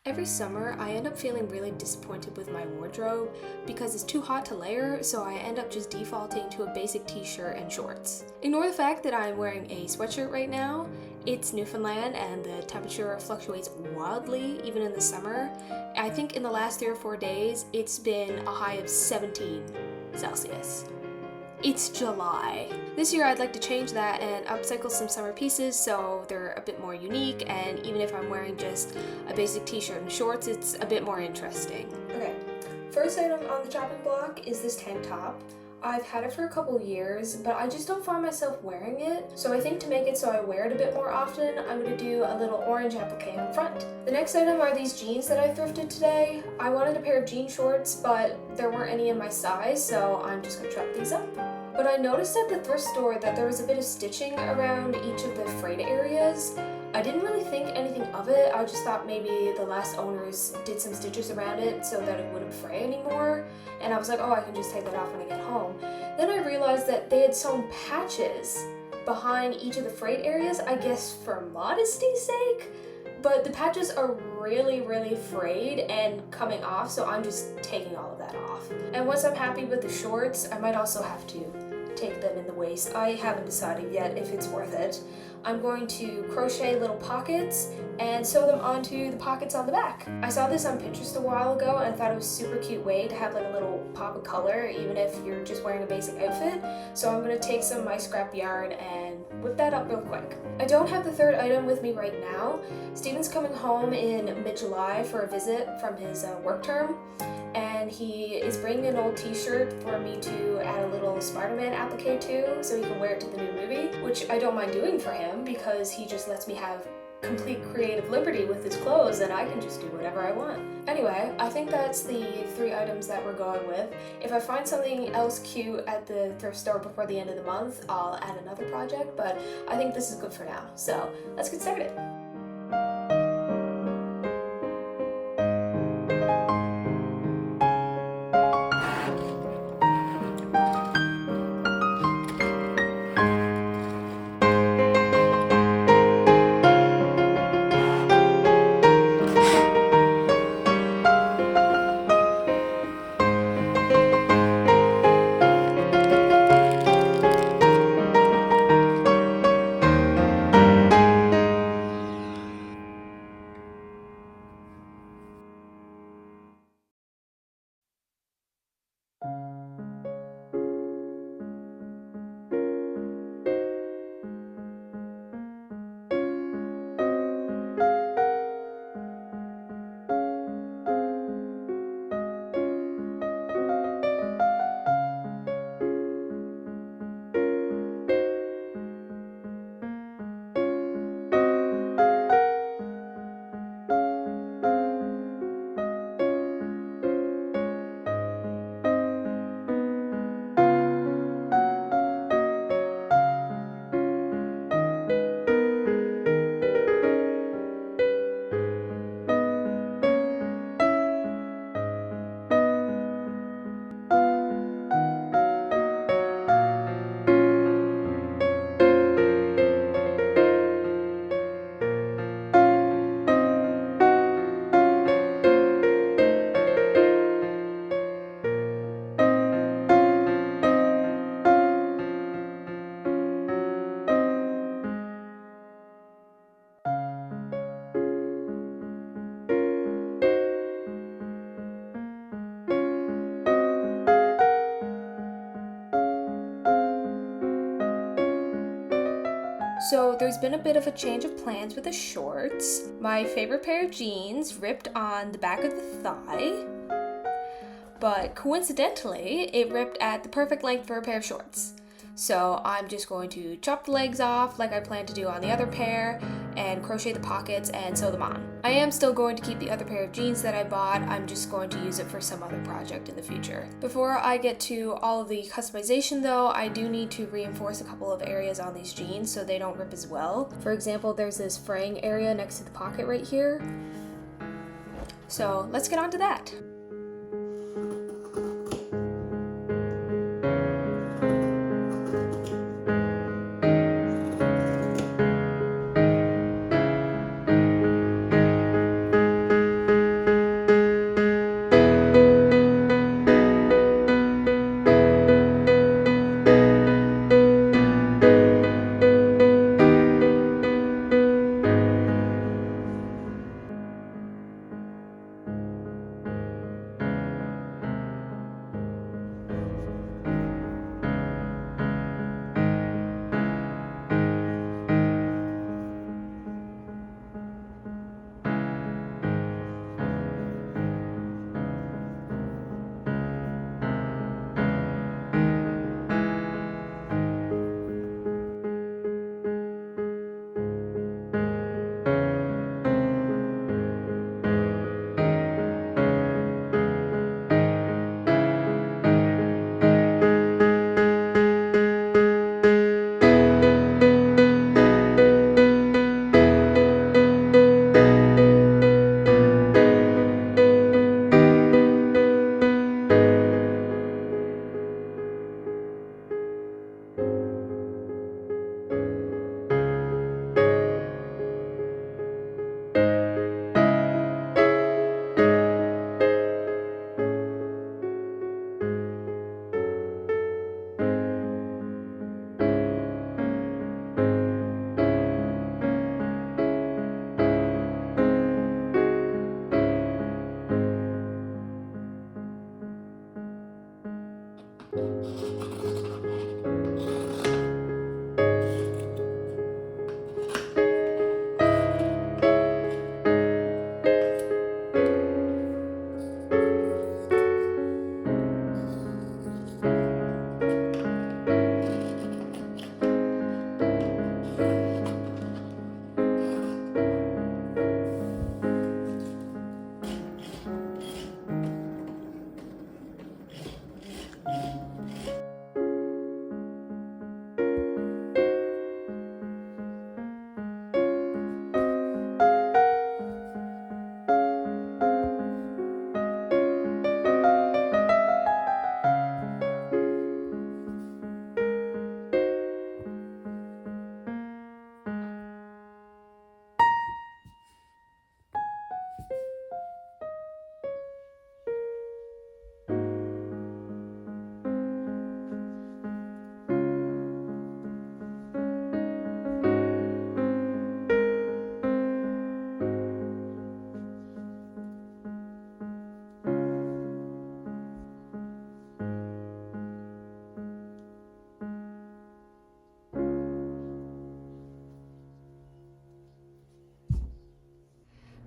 Every summer, I end up feeling really disappointed with my wardrobe because it's too hot to layer, so I end up just defaulting to a basic t-shirt and shorts. Ignore the fact that I'm wearing a sweatshirt right now. It's Newfoundland and the temperature fluctuates wildly even in the summer. I think in the last 3 or 4 days, it's been a high of 17 Celsius. It's July. This year I'd like to change that and upcycle some summer pieces so they're a bit more unique, and even if I'm wearing just a basic t-shirt and shorts, it's a bit more interesting. Okay, first item on the chopping block is this tank top. I've had it for a couple years, but I just don't find myself wearing it. So I think to make it so I wear it a bit more often, I'm going to do a little orange applique on front. The next item are these jeans that I thrifted today. I wanted a pair of jean shorts, but there weren't any in my size, so I'm just going to chop these up. But I noticed at the thrift store that there was a bit of stitching around each of the frayed areas. I didn't really think anything of it. I just thought maybe the last owners did some stitches around it so that it wouldn't fray anymore. And I was like, oh, I can just take that off when I get home. Then I realized that they had sewn patches behind each of the frayed areas, I guess for modesty's sake. But the patches are really frayed and coming off, so I'm just taking all of that off. And once I'm happy with the shorts, I might also have to take them in the waist. I haven't decided yet if it's worth it. I'm going to crochet little pockets and sew them onto the pockets on the back. I saw this on Pinterest a while ago and I thought it was a super cute way to have like a little pop of color even if you're just wearing a basic outfit. So I'm going to take some of my scrap yarn and whip that up real quick. I don't have the third item with me right now. Steven's coming home in mid-July for a visit from his work term, and he is bringing an old t-shirt for me to add a little Spider-Man applique to so he can wear it to the new movie, which I don't mind doing for him because he just lets me have complete creative liberty with his clothes and I can just do whatever I want. Anyway, I think that's the 3 items that we're going with. If I find something else cute at the thrift store before the end of the month, I'll add another project, but I think this is good for now. So let's get started. So there's been a bit of a change of plans with the shorts. My favorite pair of jeans ripped on the back of the thigh, but coincidentally, it ripped at the perfect length for a pair of shorts. So I'm just going to chop the legs off like I plan to do on the other pair and crochet the pockets and sew them on. I am still going to keep the other pair of jeans that I bought. I'm just going to use it for some other project in the future. Before I get to all of the customization though, I do need to reinforce a couple of areas on these jeans so they don't rip as well. For example, there's this fraying area next to the pocket right here. So let's get on to that.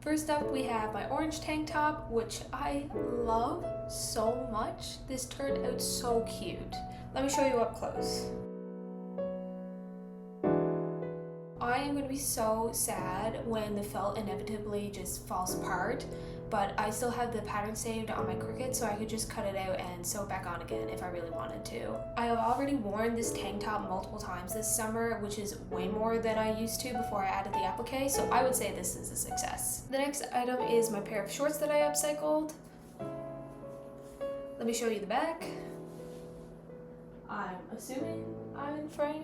First up, we have my orange tank top, which I love so much. This turned out so cute. Let me show you up close. I am going to be so sad when the felt inevitably just falls apart, but I still have the pattern saved on my Cricut, so I could just cut it out and sew it back on again if I really wanted to. I have already worn this tank top multiple times this summer, which is way more than I used to before I added the applique, so I would say this is a success. The next item is my pair of shorts that I upcycled. Let me show you the back. I'm assuming I'm in frame.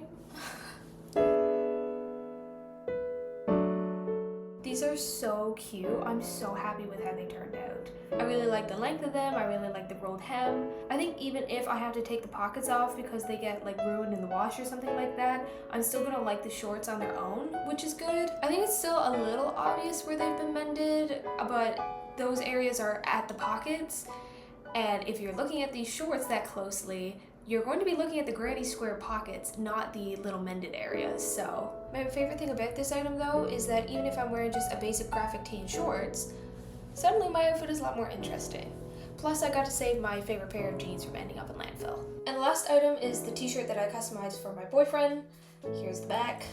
These are so cute. I'm so happy with how they turned out. I really like the length of them. I really like the rolled hem. I think even if I have to take the pockets off because they get like ruined in the wash or something like that, I'm still gonna like the shorts on their own, which is good. I think it's still a little obvious where they've been mended, but those areas are at the pockets. And if you're looking at these shorts that closely, you're going to be looking at the granny square pockets, not the little mended areas. So my favorite thing about this item though is that even if I'm wearing just a basic graphic tee and shorts, suddenly my outfit is a lot more interesting. Plus I got to save my favorite pair of jeans from ending up in landfill. And the last item is the t-shirt that I customized for my boyfriend. Here's the back.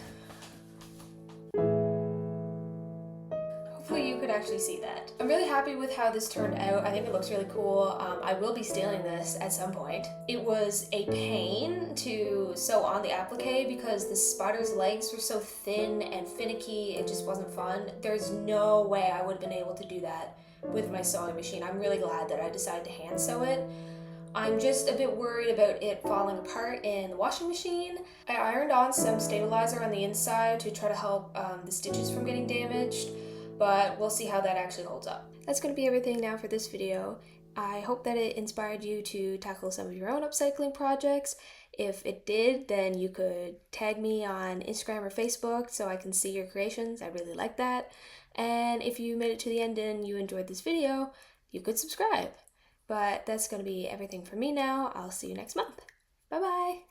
Hopefully you could actually see that. I'm really happy with how this turned out. I think it looks really cool. I will be stealing this at some point. It was a pain to sew on the applique because the spider's legs were so thin and finicky, it just wasn't fun. There's no way I would have been able to do that with my sewing machine. I'm really glad that I decided to hand sew it. I'm just a bit worried about it falling apart in the washing machine. I ironed on some stabilizer on the inside to try to help the stitches from getting damaged, but we'll see how that actually holds up. That's going to be everything now for this video. I hope that it inspired you to tackle some of your own upcycling projects. If it did, then you could tag me on Instagram or Facebook so I can see your creations. I really like that. And if you made it to the end and you enjoyed this video, you could subscribe. But that's going to be everything for me now. I'll see you next month. Bye bye!